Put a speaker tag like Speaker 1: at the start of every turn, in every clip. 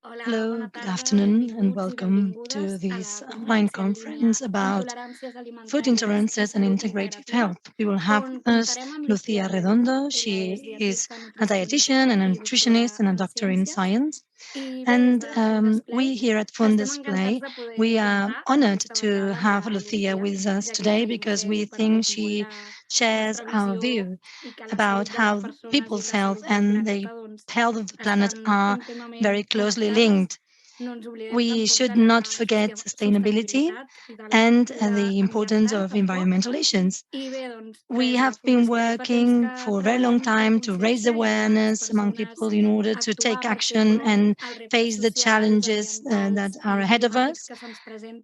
Speaker 1: Hello, good afternoon, and welcome to this online conference about food intolerances and integrative health. We will have with us Lucía Redondo. She is a dietitian and a nutritionist and a doctor in science. And we here at Fundesplai, we are honored to have Lucia with us today because we think she shares our view about how people's health and the health of the planet are very closely linked. We should not forget sustainability and the importance of environmental issues. We have been working for a very long time to raise awareness among people in order to take action and face the challenges that are ahead of us.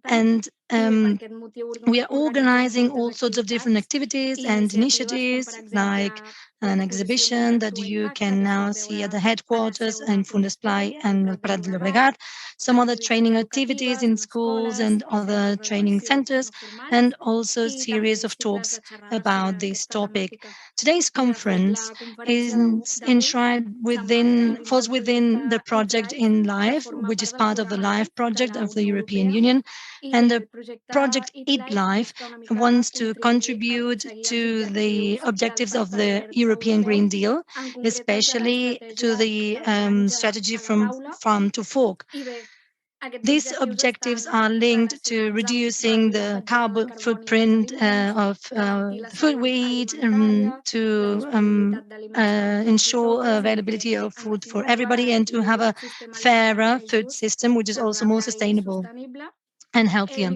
Speaker 1: And we are organizing all sorts of different activities and initiatives, like an exhibition that you can now see at the headquarters in Fundesplai and Prat de Llobregat, some other training activities in schools and other training centers, and also a series of talks about this topic. Today's conference is enshrined falls within the project in Life, which is part of the Life project of the European Union, and the Project Eat Life wants to contribute to the objectives of the European Green Deal, especially to the strategy from farm to fork. These objectives are linked to reducing the carbon footprint of the food we eat, to ensure availability of food for everybody, and to have a fairer food system, which is also more sustainable and healthier.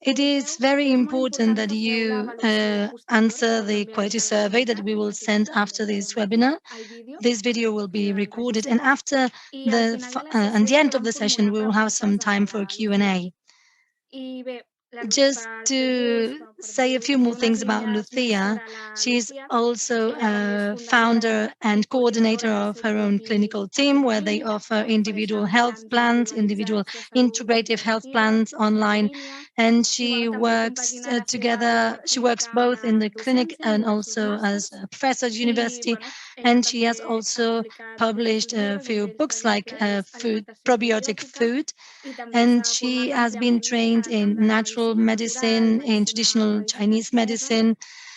Speaker 1: It is very important that you answer the quality survey that we will send after this webinar. This video will be recorded, and after at the end of the session, we will have some time for Q&A. Just to say a few more things about Lucia, she's also a founder and coordinator of her own clinical team where they offer individual health plans, individual integrative health plans online. And she works she works both in the clinic and also as a professor at university. And she has also published a few books like Probiotic Food, and she has been trained in natural medicine, in traditional Chinese medicine.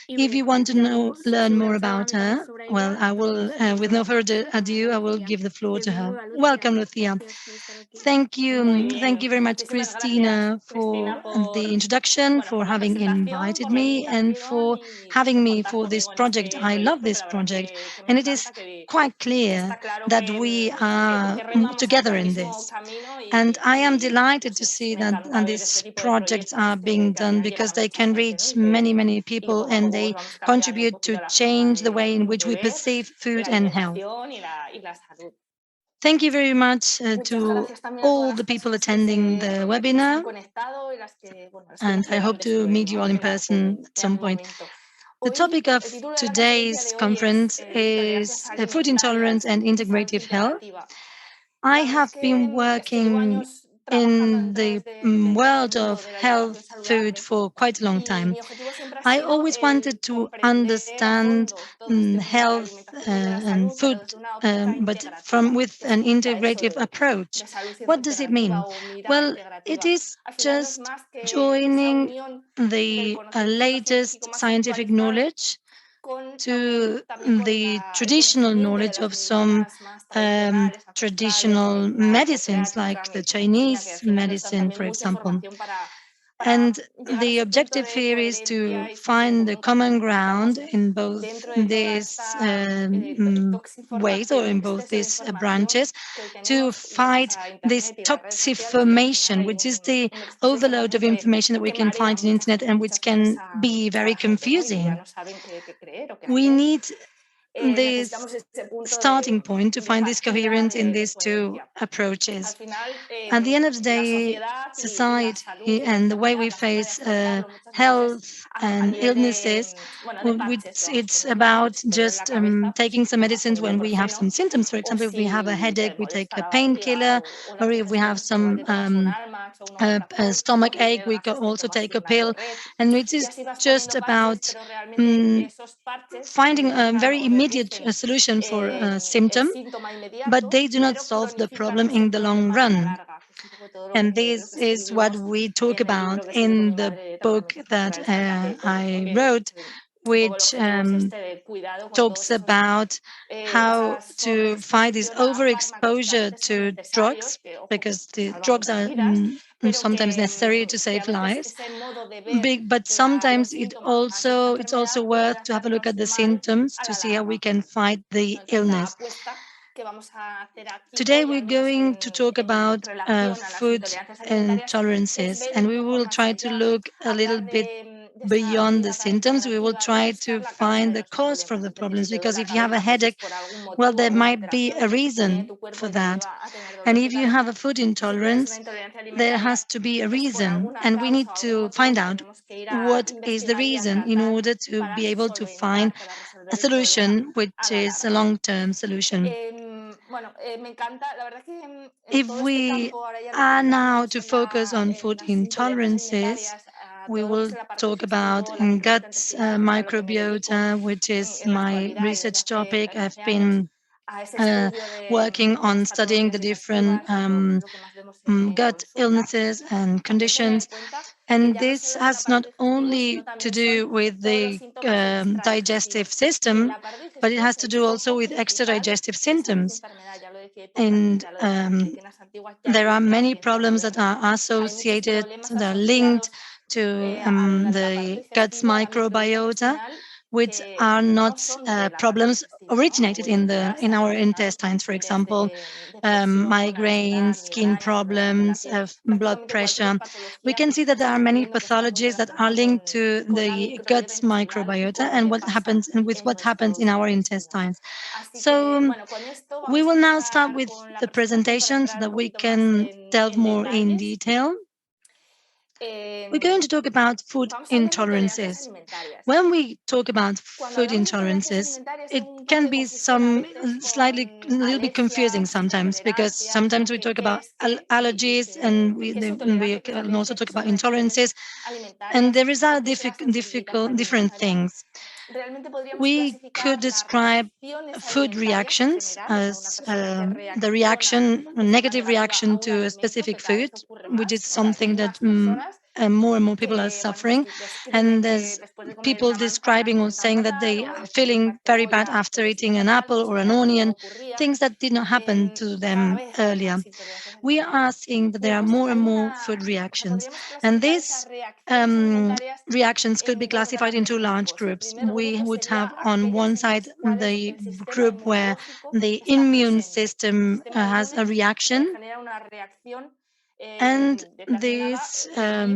Speaker 1: If you want to learn more about her, well, I will, with no further ado, I will give the floor to her. Welcome, Lucia. Thank you. Thank you very much, Christina, for the introduction, for having invited me, and for having me for this project. I love this project, and it is quite clear that we are together in this. And I am delighted to see that these projects are being done because they can reach many, many people and they contribute to change the way in which we perceive food and health. Thank you very much to all the people attending the webinar, and I hope to meet you all in person at some point. The topic of today's conference is food intolerance and integrative health. I have been working in the world of health food for quite a long time. I always wanted to understand health and food, but with an integrative approach. What does it mean? Well, it is just joining the latest scientific knowledge to the traditional knowledge of some traditional medicines, like the Chinese medicine, for example. And the objective here is to find the common ground in both these ways, or in both these branches, to fight this toxiformation, which is the overload of information that we can find on the internet and which can be very confusing. We need this starting point to find this coherence in these two approaches. At the end of the day, society and the way we face health and illnesses, it's about just taking some medicines when we have some symptoms. For example, if we have a headache, we take a painkiller, or if we have some a stomach ache, we can also take a pill, and it is just about um, finding a very immediate solution for a symptom, but they do not solve the problem in the long run. And this is what we talk about in the book that I wrote, which talks about how to fight this overexposure to drugs, because the drugs are sometimes necessary to save lives. Big, but sometimes it's also worth to have a look at the symptoms to see how we can fight the illness. Today we're going to talk about food intolerances, and we will try to look a little bit beyond the symptoms. We will try to find the cause for the problems, because if you have a headache, well, there might be a reason for that. And if you have a food intolerance, there has to be a reason, and we need to find out what is the reason in order to be able to find a solution which is a long-term solution. If we are now to focus on food intolerances, we will talk about gut microbiota, which is my research topic. I've been uh, working on studying the different gut illnesses and conditions. And this has not only to do with the digestive system, but it has to do also with extradigestive symptoms. And there are many problems that are associated, that are linked to the gut's microbiota, which are not problems originated in our intestines. For example, migraines, skin problems, blood pressure. We can see that there are many pathologies that are linked to the gut's microbiota and what happens and with what happens in our intestines. So we will now start with the presentation so that we can delve more in detail. We're going to talk about food intolerances. When we talk about food intolerances, it can be some slightly a little bit confusing sometimes, because sometimes we talk about allergies, and we can also talk about intolerances, and there is a difficult different things. We could describe food reactions as the reaction, a negative reaction to a specific food, which is something that more and more people are suffering. And there's people describing or saying that they are feeling very bad after eating an apple or an onion, things that did not happen to them earlier. We are seeing that there are more and more food reactions, and these reactions could be classified into large groups. We would have on one side the group where the immune system has a reaction, and this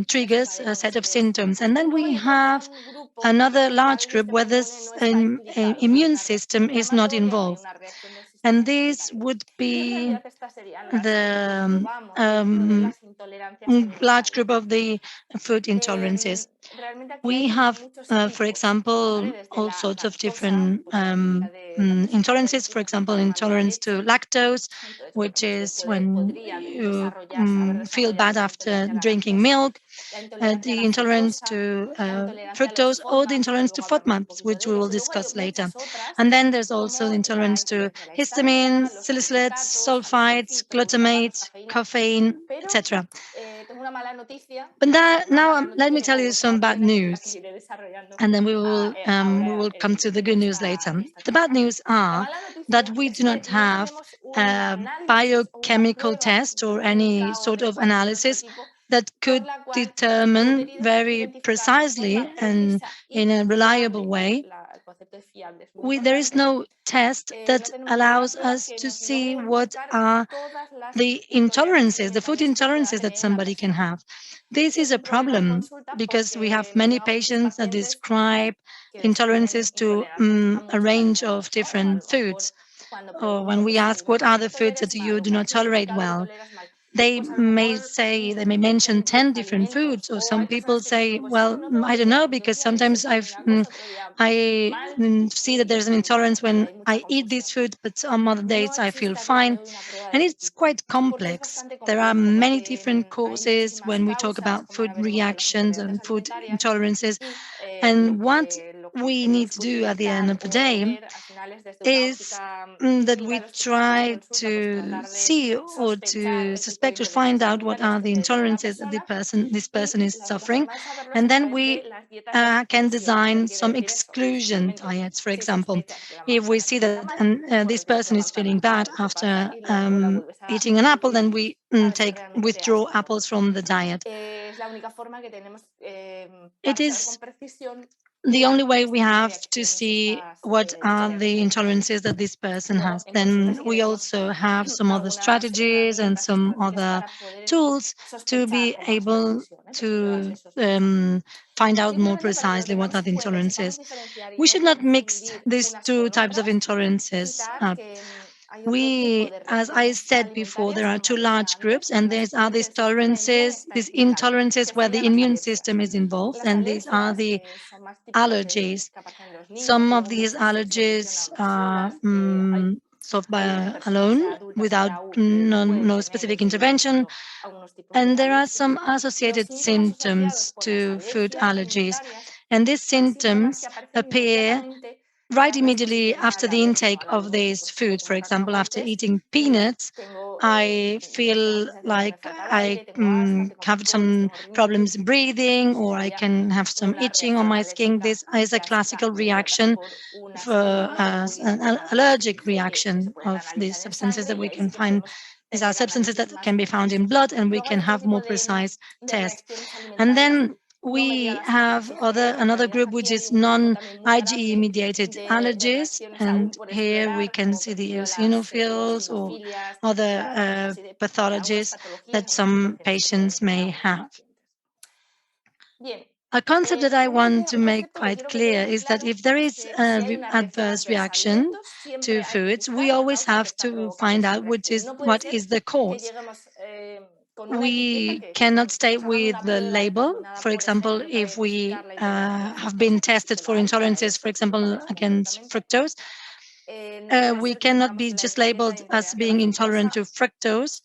Speaker 1: triggers a set of symptoms. And then we have another large group where this immune system is not involved. And this would be the large group of the food intolerances. We have, for example, all sorts of different intolerances. For example, intolerance to lactose, which is when you feel bad after drinking milk. The intolerance to fructose, or the intolerance to FODMAPs, which we will discuss later. And then there's also the intolerance to histamine, salicylates, sulfites, glutamate, caffeine, etc. But now let me tell you some bad news, and then we will come to the good news later. The bad news are that we do not have a biochemical test or any sort of analysis that could determine very precisely and in a reliable way. There is no test that allows us to see what are the intolerances, the food intolerances that somebody can have. This is a problem because we have many patients that describe intolerances to a range of different foods. Or when we ask what are the foods that you do not tolerate well, they may mention 10 different foods, or some people say, well, I don't know, because sometimes I see that there's an intolerance when I eat this food, but some other days I feel fine. And it's quite complex. There are many different causes when we talk about food reactions and food intolerances. And what we need to do at the end of the day is that we try to see or to suspect or find out what are the intolerances that this person is suffering, and then we can design some exclusion diets. For example, if we see that this person is feeling bad after eating an apple, then we withdraw apples from the diet. It is the only way we have to see what are the intolerances that this person has. Then we also have some other strategies and some other tools to be able to find out more precisely what are the intolerances. We should not mix these two types of intolerances up. As I said before, there are two large groups, and these are these intolerances where the immune system is involved, and these are the allergies. Some of these allergies are solved by alone without no specific intervention. And there are some associated symptoms to food allergies. And these symptoms appear right immediately after the intake of this food. For example, after eating peanuts, I feel like I have some problems breathing, or I can have some itching on my skin. This is a classical reaction for an allergic reaction of these substances that we can find. These are substances that can be found in blood, and we can have more precise tests. And then we have another group which is non-IgE mediated allergies, and here we can see the eosinophils or other pathologies that some patients may have. A concept that I want to make quite clear is that if there is an adverse reaction to foods, we always have to find out what is the cause. We cannot stay with the label. For example, if we have been tested for intolerances, for example, against fructose, we cannot be just labeled as being intolerant to fructose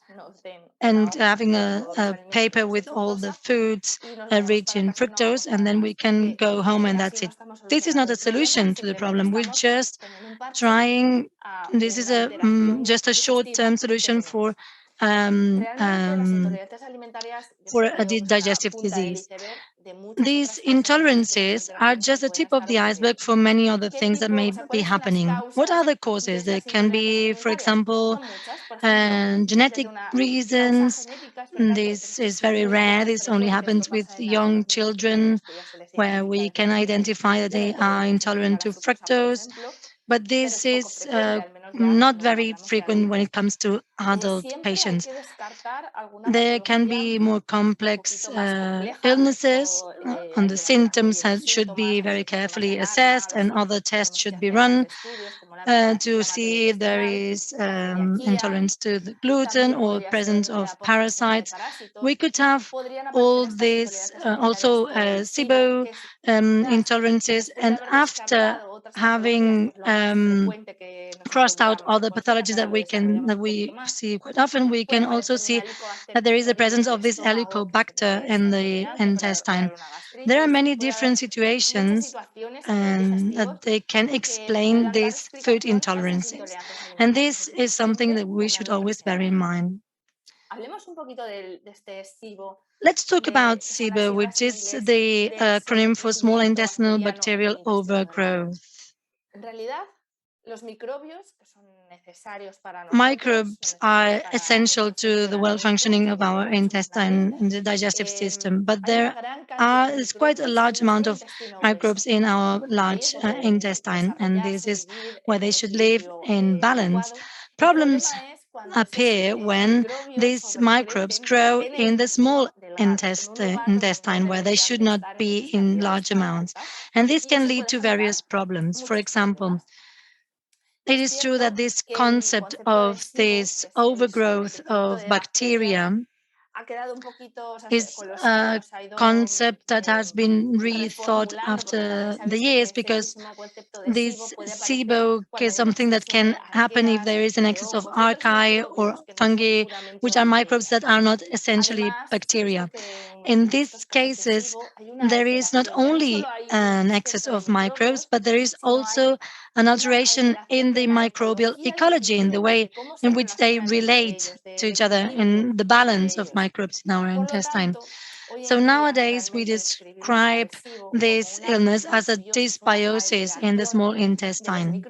Speaker 1: and having a paper with all the foods rich in fructose, and then we can go home and that's it. This is not a solution to the problem. We're just trying. This is just a short-term solution um, um, for a digestive disease. These intolerances are just the tip of the iceberg for many other things that may be happening. What are the causes? There can be, for example, genetic reasons. This is very rare. This only happens with young children, where we can identify that they are intolerant to fructose. But this is not very frequent when it comes to adult patients. There can be more complex illnesses, and the symptoms should be very carefully assessed, and other tests should be run to see if there is intolerance to the gluten or presence of parasites. We could have all this, also SIBO intolerances, and after having crossed out all the pathologies that we see quite often, we can also see that there is a presence of this helicobacter in the intestine. There are many different situations and that they can explain these food intolerances. And this is something that we should always bear in mind. Let's talk about SIBO, which is the acronym for small intestinal bacterial overgrowth. Microbes are essential to the well-functioning of our intestine and the digestive system, but is quite a large amount of microbes in our large intestine, and this is where they should live in balance. Problems appear when these microbes grow in the small intestine, where they should not be in large amounts, and this can lead to various problems. For example, it is true that this concept of this overgrowth of bacteria is a concept that has been rethought after the years because this SIBO is something that can happen if there is an excess of archaea or fungi, which are microbes that are not essentially bacteria. In these cases, there is not only an excess of microbes, but there is also an alteration in the microbial ecology, in the way in which they relate to each other, in the balance of microbes in our intestine. So nowadays, we describe this illness as a dysbiosis in the small intestine.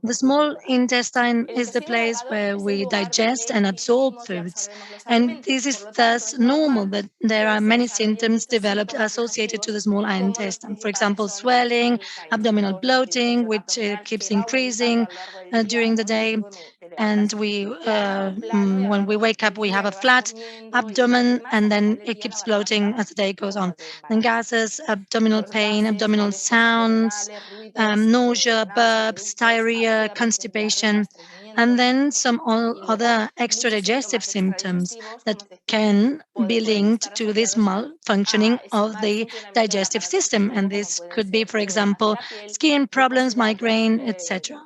Speaker 1: The small intestine is the place where we digest and absorb foods, and this is thus normal that there are many symptoms developed associated to the small intestine. For example, swelling, abdominal bloating, which keeps increasing during the day, and when we wake up we have a flat abdomen and then it keeps floating as the day goes on. Then gases, abdominal pain, abdominal sounds, nausea, burps, diarrhea, constipation, and then some other extra digestive symptoms that can be linked to this malfunctioning of the digestive system. And this could be, for example, skin problems, migraine, etc.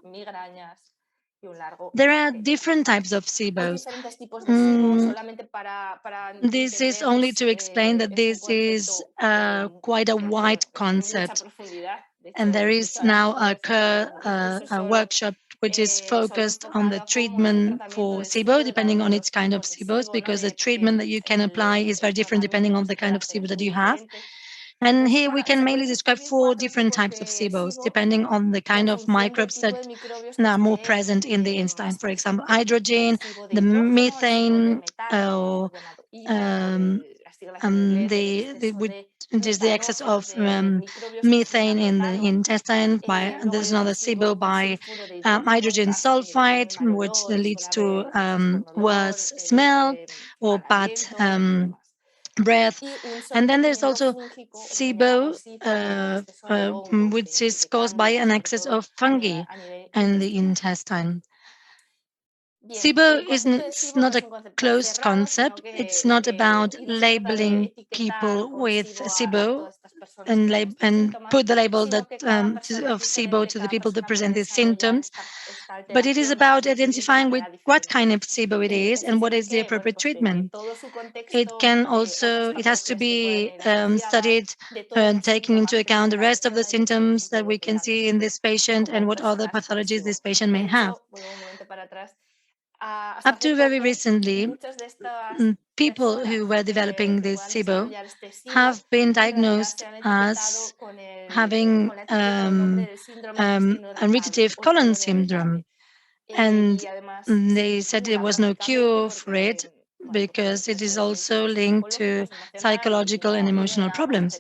Speaker 1: There are different types of SIBOs. Mm, this is only to explain that this is quite a wide concept. And there is now a workshop which is focused on the treatment for SIBO, depending on its kind of SIBOs, because the treatment that you can apply is very different depending on the kind of SIBO that you have. And here we can mainly describe four different types of SIBOs, depending on the kind of microbes that are more present in the intestine. For example, hydrogen, the methane, or um, which is the excess of methane in the intestine. There's another SIBO by hydrogen sulfide, which leads to worse smell or bad breath. And then there's also SIBO, which is caused by an excess of fungi in the intestine. SIBO is not a closed concept. It's not about labeling people with SIBO and put the label that of SIBO to the people that present these symptoms, but it is about identifying with what kind of SIBO it is and what is the appropriate treatment. It has to be studied, taking into account the rest of the symptoms that we can see in this patient and what other pathologies this patient may have. Up to very recently, people who were developing this SIBO have been diagnosed as having irritative colon syndrome, and they said there was no cure for it because it is also linked to psychological and emotional problems.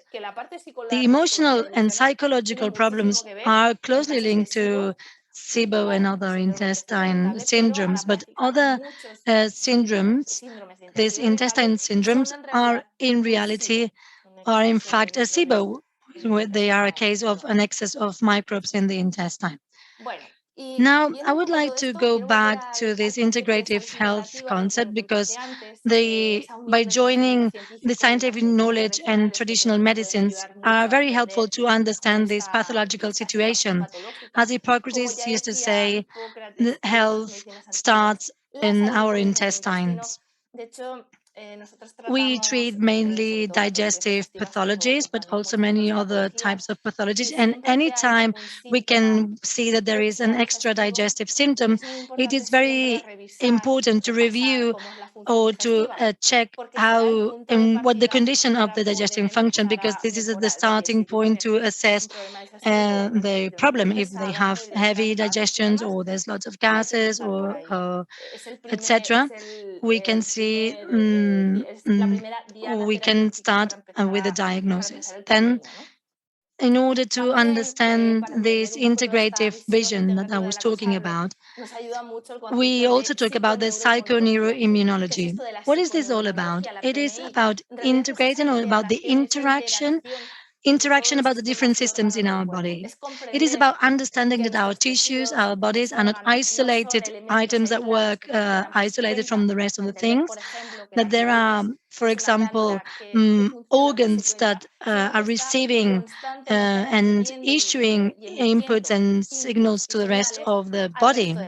Speaker 1: The emotional and psychological problems are closely linked to SIBO and other intestine syndromes, but other syndromes, these intestine syndromes, are in reality are in fact a SIBO, where they are a case of an excess of microbes in the intestine. Now, I would like to go back to this integrative health concept because by joining the scientific knowledge and traditional medicines are very helpful to understand this pathological situation. As Hippocrates used to say, the health starts in our intestines. We treat mainly digestive pathologies, but also many other types of pathologies. And anytime we can see that there is an extra digestive symptom, it is very important to review or to check how and what the condition of the digestive function, because this is the starting point to assess the problem. If they have heavy digestions or there's lots of gases or etc., we can see we can start with a diagnosis. Then, in order to understand this integrative vision that I was talking about, we also talk about the psychoneuroimmunology. What is this all about? It is about integrating or about the interaction interaction about the different systems in our body. It is about understanding that our tissues, our bodies are not isolated items that work isolated from the rest of the things, that there are, for example, organs that are receiving and issuing inputs and signals to the rest of the body.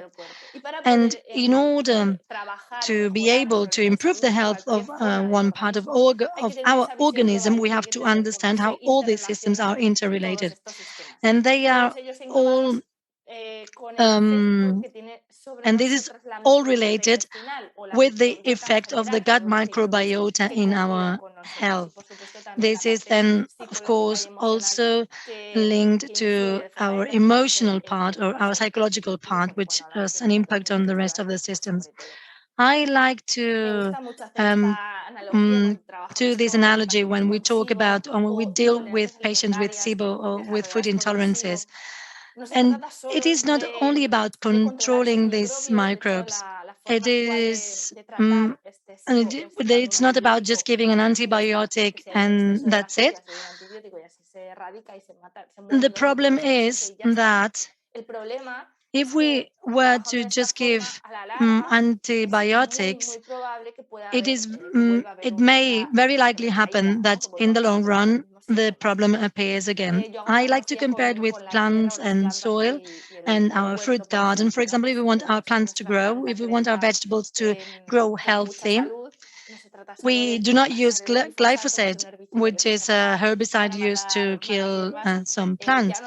Speaker 1: And in order to be able to improve the health of one part of our organism, we have to understand how all these systems are interrelated. And they are all, um, and this is all related with the effect of the gut microbiota in our health. This is then, of course, also linked to our emotional part or our psychological part, which has an impact on the rest of the systems. I like to um, do this analogy when we talk about or when we deal with patients with SIBO or with food intolerances. And it is not only about controlling these microbes. It is, and it's not about just giving an antibiotic and that's it. The problem is that if we were to just give antibiotics, it may very likely happen that in the long run the problem appears again. I like to compare it with plants and soil and our fruit garden. For example, if we want our plants to grow, if we want our vegetables to grow healthy, we do not use glyphosate, which is a herbicide used to kill some plants.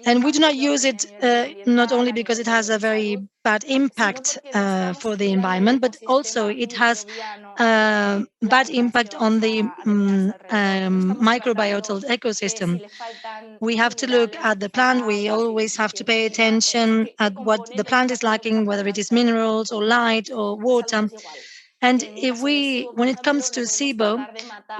Speaker 1: And we do not use it not only because it has a very bad impact for the environment, but also it has a bad impact on the microbiotal ecosystem. We have to look at the plant. We always have to pay attention at what the plant is lacking, whether it is minerals or light or water. And when it comes to SIBO,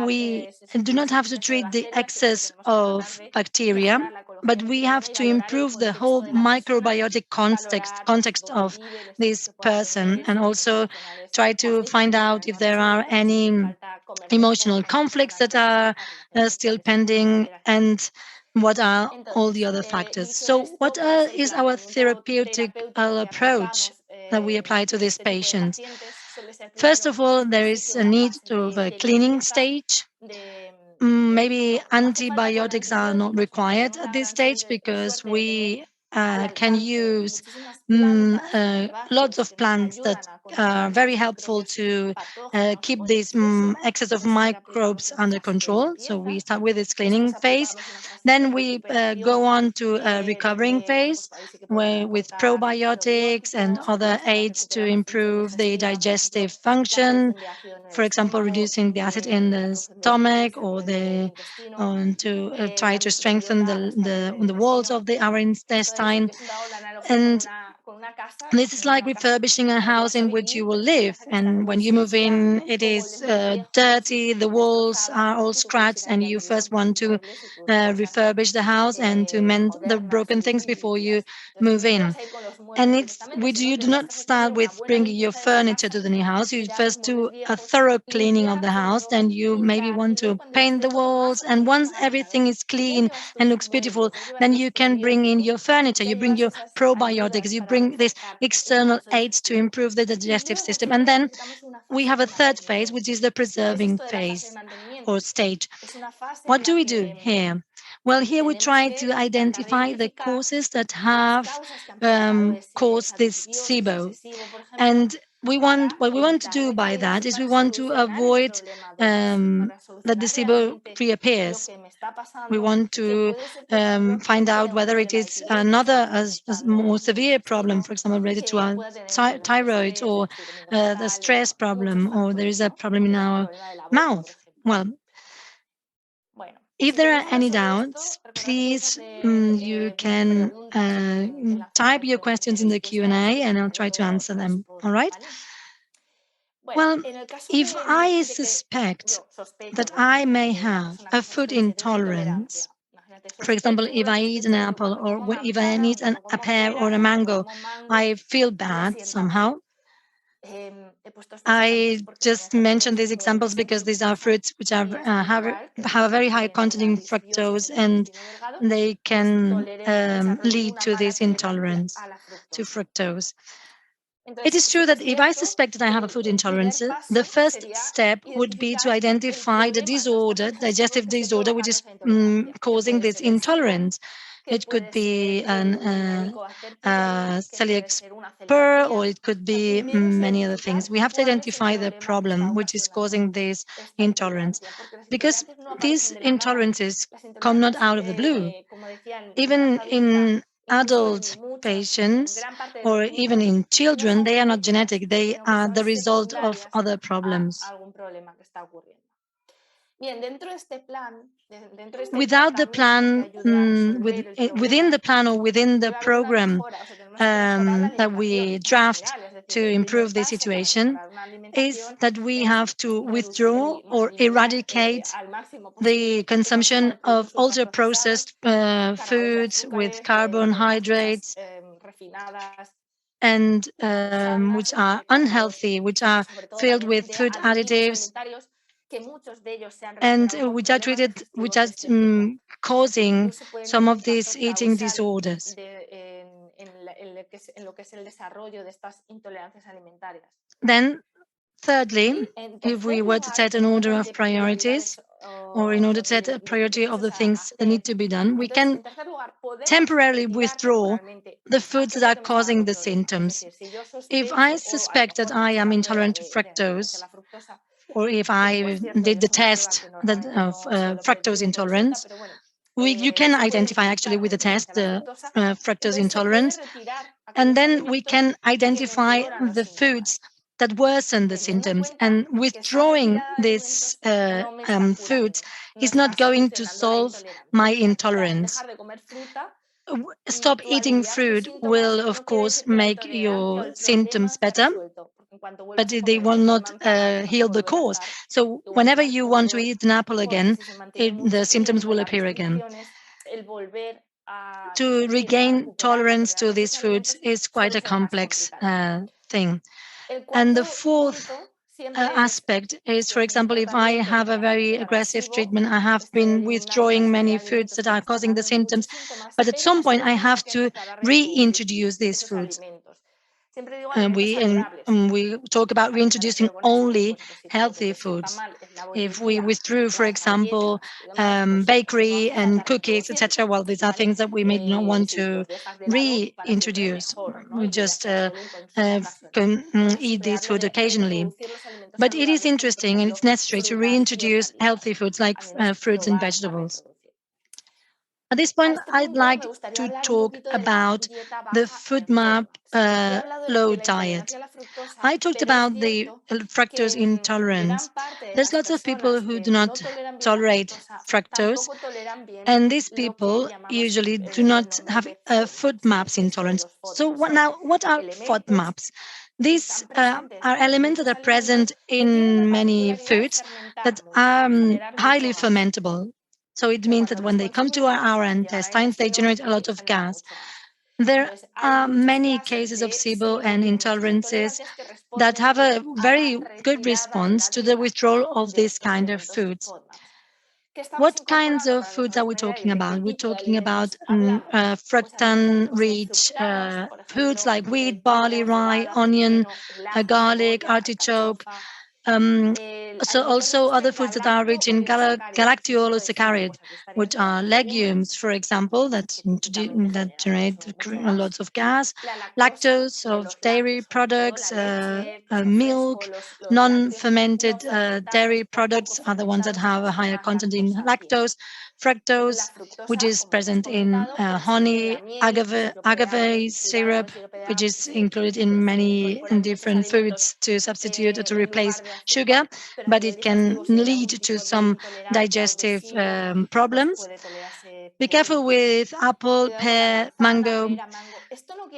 Speaker 1: we do not have to treat the excess of bacteria, but we have to improve the whole microbiotic context of this person, and also try to find out if there are any emotional conflicts that are still pending, and what are all the other factors. So what is our therapeutic approach that we apply to these patients? First of all, there is a need of a cleaning stage. Maybe antibiotics are not required at this stage because we can use lots of plants that are very helpful to keep this excess of microbes under control. So we start with this cleaning phase. Then we go on to a recovering phase with probiotics and other aids to improve the digestive function, for example, reducing the acid in the stomach, or to try to strengthen the walls of our intestine. And this is like refurbishing a house in which you will live. And when you move in, it is dirty, the walls are all scratched, and you first want to refurbish the house and to mend the broken things before you move in. And you do not start with bringing your furniture to the new house. You first do a thorough cleaning of the house. Then you maybe want to paint the walls. And once everything is clean and looks beautiful, then you can bring in your furniture. You bring your probiotics. You bring these external aids to improve the digestive system. And then we have a third phase, which is the preserving phase or stage. What do we do here? Well, here we try to identify the causes that have caused this SIBO. And what we want to do by that is we want to avoid that the SIBO reappears. We want to find out whether it is another as more severe problem, for example, related to our thyroid, or the stress problem, or there is a problem in our mouth. Well, if there are any doubts, please you can type your questions in the Q&A and I'll try to answer them. All right? Well, if I suspect that I may have a food intolerance, for example, if I eat an apple, or if I eat a pear or a mango, I feel bad somehow. I just mentioned these examples because these are fruits which have a very high content in fructose, and they can lead to this intolerance to fructose. It is true that if I suspect that I have a food intolerance, the first step would be to identify the disorder, digestive disorder, which is causing this intolerance. It could be an celiac spur, or it could be many other things. We have to identify the problem which is causing this intolerance, because these intolerances come not out of the blue. Even in adult patients or even in children, they are not genetic, they are the result of other problems. Without the plan, within the plan or within the program that we draft to improve the situation, is that we have to withdraw or eradicate the consumption of ultra processed foods with carbohydrates and which are unhealthy, which are filled with food additives, and which are treated, which are causing some of these eating disorders. Then, thirdly, if we were to set an order of priorities, or in order to set a priority of the things that need to be done, we can temporarily withdraw the foods that are causing the symptoms. If I suspect that I am intolerant to fructose, or if I did the test of fructose intolerance, you can identify actually with the test the fructose intolerance, and then we can identify the foods that worsen the symptoms. And withdrawing these foods is not going to solve my intolerance. Stop eating fruit will, of course, make your symptoms better, but they will not heal the cause. So whenever you want to eat an apple again, the symptoms will appear again. To regain tolerance to these foods is quite a complex thing. And the fourth aspect is, for example, if I have a very aggressive treatment, I have been withdrawing many foods that are causing the symptoms, but at some point I have to reintroduce these foods. We talk about reintroducing only healthy foods. If we withdrew, for example, bakery and cookies, etc., well, these are things that we may not want to reintroduce. We just can eat this food occasionally. But it is interesting and it's necessary to reintroduce healthy foods like fruits and vegetables. At this point, I'd like to talk about the food map low diet. I talked about the fructose intolerance. There's lots of people who do not tolerate fructose, and these people usually do not have a food maps intolerance. So what are food maps? These are elements that are present in many foods that are highly fermentable. So it means that when they come to our intestines, they generate a lot of gas. There are many cases of SIBO and intolerances that have a very good response to the withdrawal of this kind of foods. What kinds of foods are we talking about? We're talking about fructan-rich foods like wheat, barley, rye, onion, garlic, artichoke. Um, so also other foods that are rich in galactolosaccharid, which are legumes, for example, that generate lots of gas, lactose of dairy products, milk, non-fermented dairy products are the ones that have a higher content in lactose, fructose, which is present in honey, agave syrup, which is included in many different foods to substitute or to replace sugar, but it can lead to some digestive problems. Be careful with apple, pear, mango.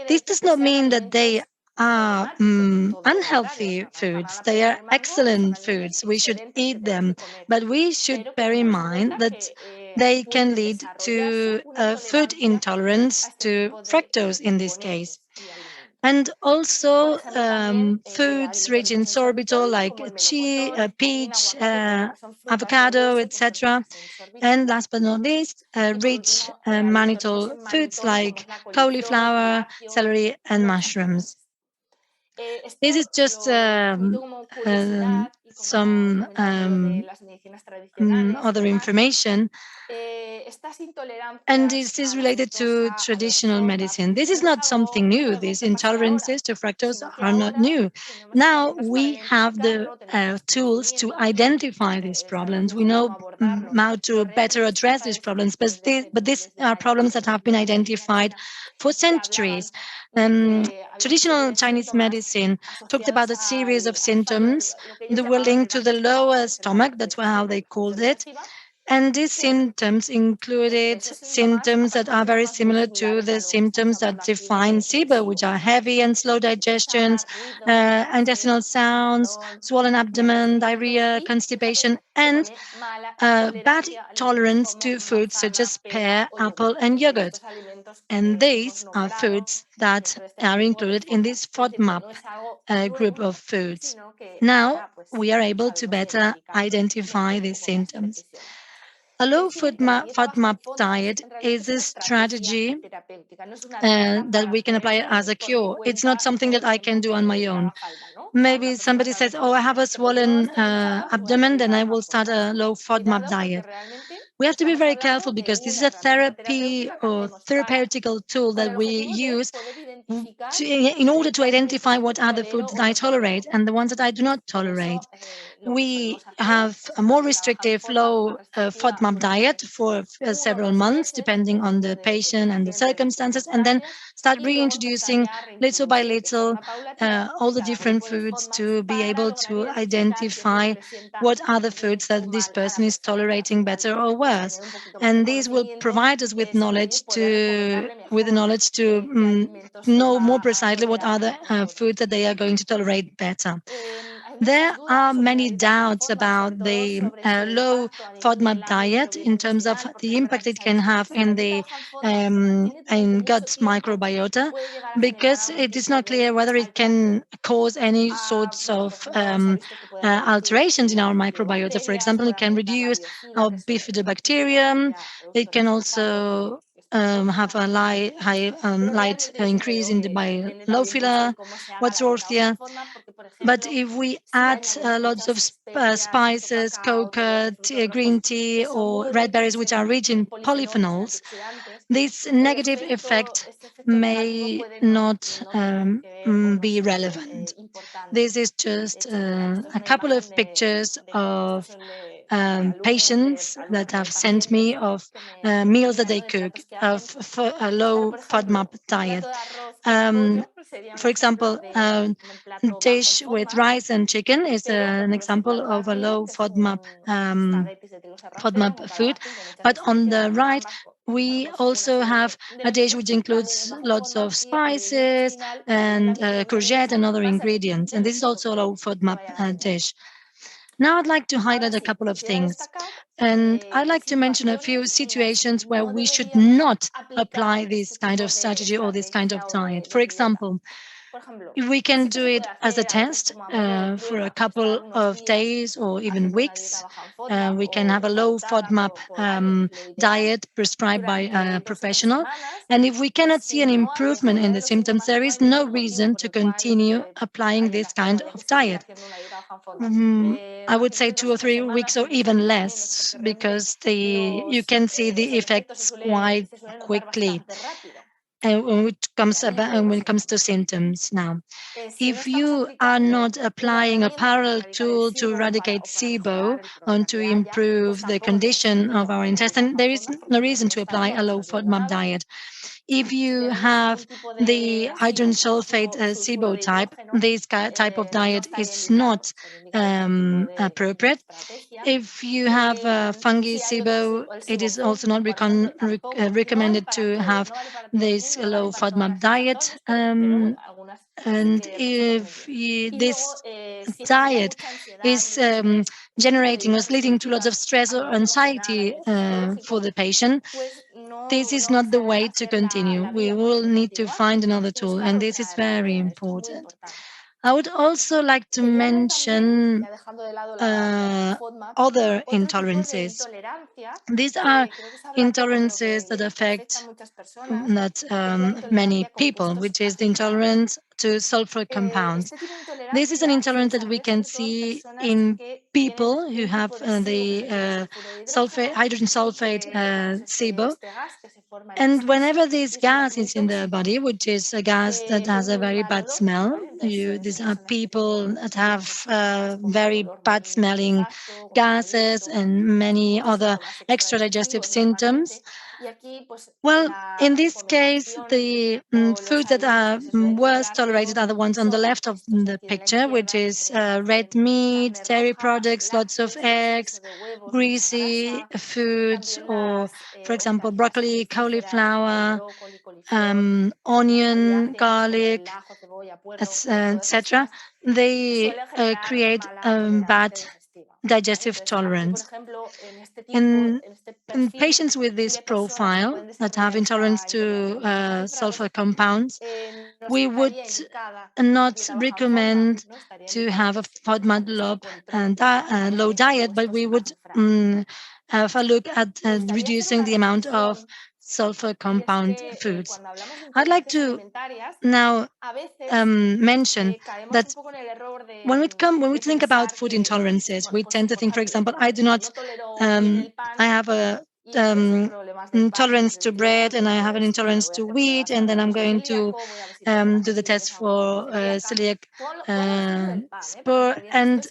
Speaker 1: This does not mean that they are unhealthy foods. They are excellent foods. We should eat them, but we should bear in mind that they can lead to food intolerance to fructose in this case. And also foods rich in sorbitol like peach, avocado, etc. And last but not least, rich mannitol foods like cauliflower, celery, and mushrooms. This is just some other information, and this is related to traditional medicine. This is not something new. These intolerances to fructose are not new. Now we have the tools to identify these problems. We know how to better address these problems, but these are problems that have been identified for centuries. Traditional Chinese medicine talked about a series of symptoms that were linked to the lower stomach. That's how they called it, and these symptoms included symptoms that are very similar to the symptoms that define SIBO, which are heavy and slow digestions, intestinal sounds, swollen abdomen, diarrhea, constipation, and bad tolerance to foods such as pear, apple, and yogurt. And these are foods that are included in this FODMAP group of foods. Now we are able to better identify these symptoms. A low FODMAP diet is a strategy that we can apply as a cure. It's not something that I can do on my own. Maybe somebody says, "Oh, I have a swollen abdomen, then I will start a low FODMAP diet." We have to be very careful because this is a therapy or therapeutical tool that we use in order to identify what are the foods that I tolerate and the ones that I do not tolerate. We have a more restrictive low FODMAP diet for several months, depending on the patient and the circumstances, and then start reintroducing little by little all the different foods to be able to identify what are the foods that this person is tolerating better or worse. And these will provide us with knowledge to know more precisely what are the foods that they are going to tolerate better. There are many doubts about the low FODMAP diet in terms of the impact it can have in the in gut microbiota, because it is not clear whether it can cause any sorts of alterations in our microbiota. For example, it can reduce our bifidobacterium. It can also have a light increase in the bilophila, Wadsworthia. But if we add lots of spices, cocoa, green tea, or red berries, which are rich in polyphenols, this negative effect may not be relevant. This is just a couple of pictures of patients that have sent me of meals that they cook of a low FODMAP diet. For example, dish with rice and chicken is an example of a low FODMAP food. But on the right, we also have a dish which includes lots of spices and courgette and other ingredients. And this is also a low FODMAP dish. Now I'd like to highlight a couple of things. And I'd like to mention a few situations where we should not apply this kind of strategy or this kind of diet. For example, we can do it as a test for a couple of days or even weeks. We can have a low FODMAP diet prescribed by a professional. And if we cannot see an improvement in the symptoms, there is no reason to continue applying this kind of diet. I would say 2 or 3 weeks or even less, because you can see the effects quite quickly. And when it comes to symptoms now, if you are not applying a parallel tool to eradicate SIBO and to improve the condition of our intestine, there is no reason to apply a low FODMAP diet. If you have the hydrogen sulfate SIBO type, this type of diet is not appropriate. If you have fungi SIBO, it is also not recommended to have this low FODMAP diet. And if this diet is generating or leading to lots of stress or anxiety for the patient, this is not the way to continue. We will need to find another tool, and this is very important. I would also like to mention uh, other intolerances. These are intolerances that affect not many people, which is the intolerance to sulfur compounds. This is an intolerance that we can see in people who have the hydrogen sulfate SIBO. And whenever this gas is in the body, which is a gas that has a very bad smell, these are people that have very bad smelling gases and many other extra digestive symptoms. Well, in this case, the foods that are worst tolerated are the ones on the left of the picture, which is red meat, dairy products, lots of eggs, greasy foods, or, for example, broccoli, cauliflower, onion, garlic, etc. They create bad digestive tolerance. In patients with this profile that have intolerance to sulfur compounds, we would not recommend to have a FODMAP low diet, but we would have a look at reducing the amount of sulfur compound foods. I'd like to now mention that when we think about food intolerances, we tend to think, for example, I have a intolerance to bread and I have an intolerance to wheat, and then I'm going to do the test for celiac spur. And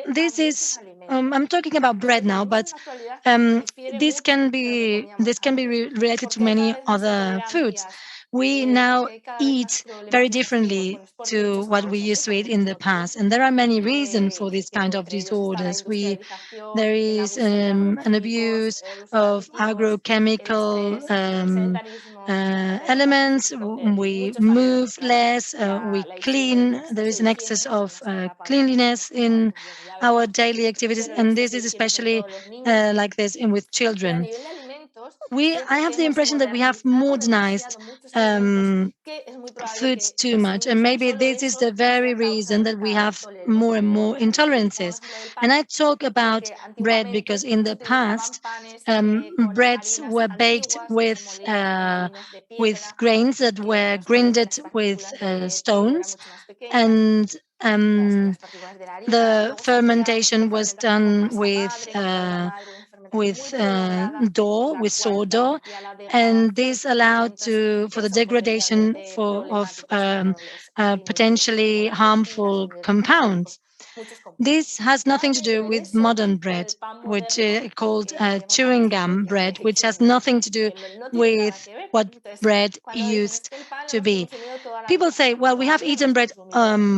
Speaker 1: this is I'm talking about bread now, but um, this can be related to many other foods. We now eat very differently to what we used to eat in the past, and there are many reasons for this kind of disorders. There is an abuse of agrochemical elements. We move less. We clean. There is an excess of cleanliness in our daily activities, and this is especially like this with children. I have the impression that we have modernized foods too much, and maybe this is the very reason that we have more and more intolerances. And I talk about bread because in the past, breads were baked with grains that were grinded with stones, and the fermentation was done with dough, with sourdough, and this allowed for the degradation of potentially harmful compounds. This has nothing to do with modern bread, which is called chewing gum bread, which has nothing to do with what bread used to be. People say, well, we have eaten bread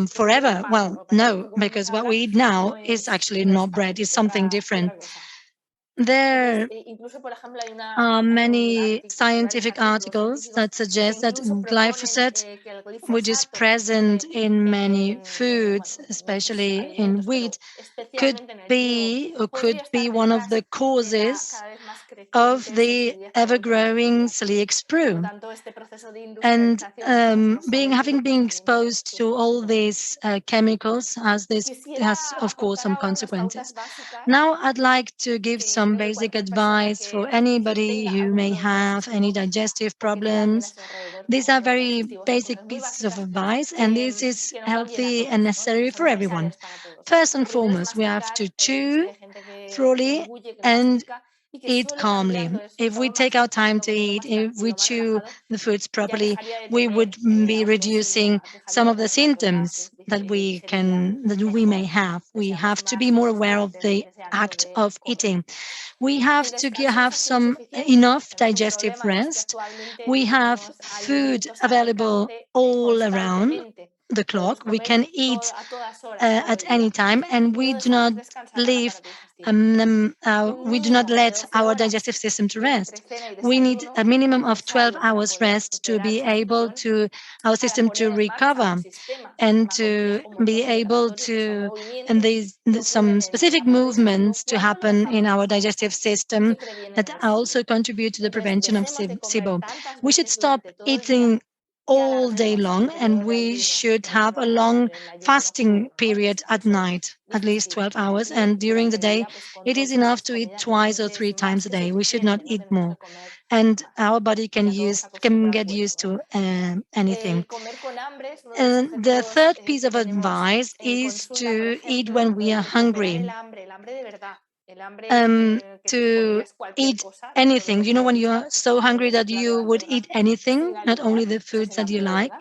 Speaker 1: forever. Well, no, because what we eat now is actually not bread, it's something different. There are many scientific articles that suggest that glyphosate, which is present in many foods, especially in wheat, could be one of the causes of the ever-growing celiac sprue. And having been exposed to all these chemicals has of course some consequences. Now I'd like to give some basic advice for anybody who may have any digestive problems. These are very basic pieces of advice, and this is healthy and necessary for everyone. First and foremost, we have to chew thoroughly and eat calmly. If we take our time to eat, if we chew the foods properly, we would be reducing some of the symptoms that we may have. We have to be more aware of the act of eating. We have to have some enough digestive rest. We have food available all around. the clock. We can eat at any time, and we do not let our digestive system to rest. We need a minimum of 12 hours rest to be able to our system to recover and to be able to, and there's some specific movements to happen in our digestive system that also contribute to the prevention of SIBO. We should stop eating all day long, and we should have a long fasting period at night, at least 12 hours, and during the day it is enough to eat twice or three times a day. We should not eat more, and our body can get used to anything. And the third piece of advice is to eat when we are hungry. To eat anything. You know, when you're so hungry that you would eat anything, not only the foods that you like.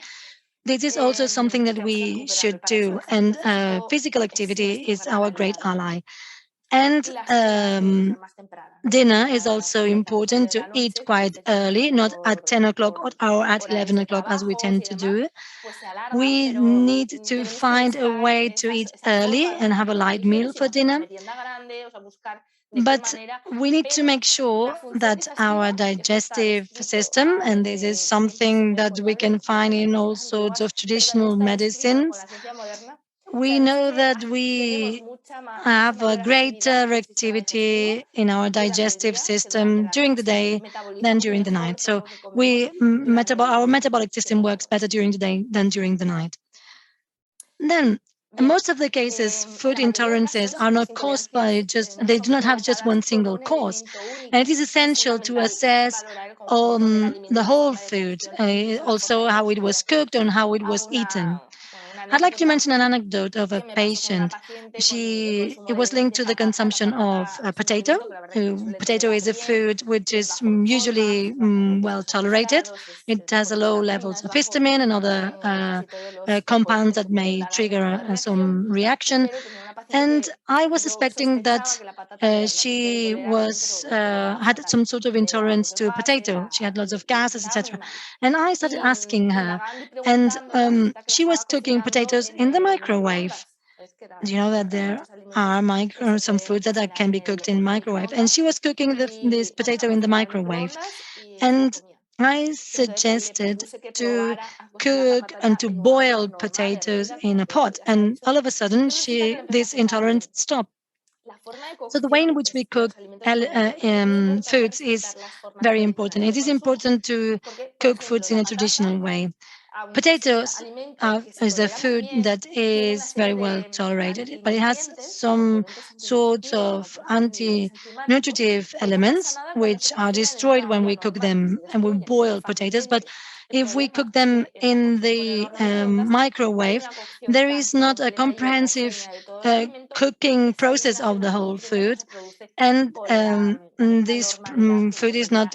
Speaker 1: This is also something that we should do, and physical activity is our great ally. And dinner is also important to eat quite early, not at 10 o'clock or at 11 o'clock as we tend to do. We need to find a way to eat early and have a light meal for dinner. But we need to make sure that our digestive system, and this is something that we can find in all sorts of traditional medicines, we know that we have a greater activity in our digestive system during the day than during the night. So our metabolic system works better during the day than during the night. Then, in most of the cases, food intolerances are not caused by they do not have just one single cause. And it is essential to assess the whole food, also how it was cooked and how it was eaten. I'd like to mention an anecdote of a patient. It was linked to the consumption of a potato. Potato is a food which is usually well tolerated. It has a low levels of histamine and other compounds that may trigger some reaction. And I was suspecting that she was had some sort of intolerance to potato. She had lots of gases, etc. And I started asking her, and she was cooking potatoes in the microwave. Do you know that there are some foods that can be cooked in microwave? And she was cooking this potato in the microwave. And I suggested to cook and to boil potatoes in a pot. And all of a sudden, this intolerance stopped. So the way in which we cook foods is very important. It is important to cook foods in a traditional way. Potatoes is a food that is very well tolerated, but it has some sorts of anti-nutritive elements which are destroyed when we cook them and we boil potatoes. But if we cook them in the microwave, there is not a comprehensive cooking process of the whole food, and this food is not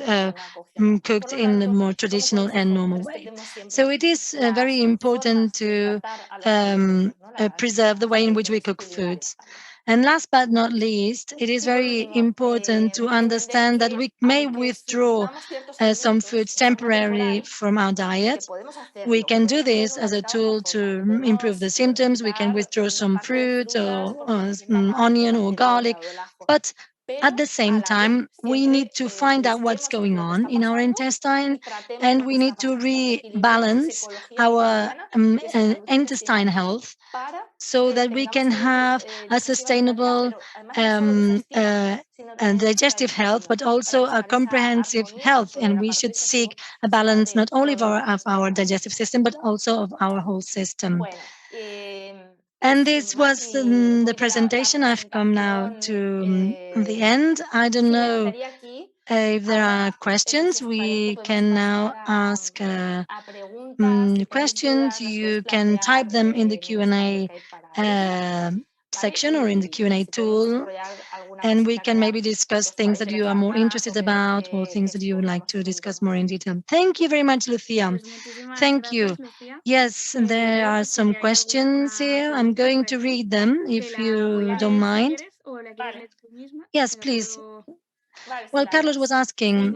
Speaker 1: cooked in the more traditional and normal way. So it is very important to preserve the way in which we cook foods. And last but not least, it is very important to understand that we may withdraw some foods temporarily from our diet. We can do this as a tool to improve the symptoms. We can withdraw some fruit or onion or garlic. But at the same time, we need to find out what's going on in our intestine, and we need to rebalance our intestine health so that we can have a sustainable digestive health, but also a comprehensive health. And we should seek a balance not only of our digestive system, but also of our whole system. And this was the presentation. I've come now to the end. I don't know if there are questions. We can now ask questions. You can type them in the Q&A section or in the Q&A tool, and we can maybe discuss things that you are more interested about or things that you would like to discuss more in detail. Thank you very much, Lucia. Thank you. Yes, there are some questions here. I'm going to read them if you don't mind. Yes, please. Well, Carlos was asking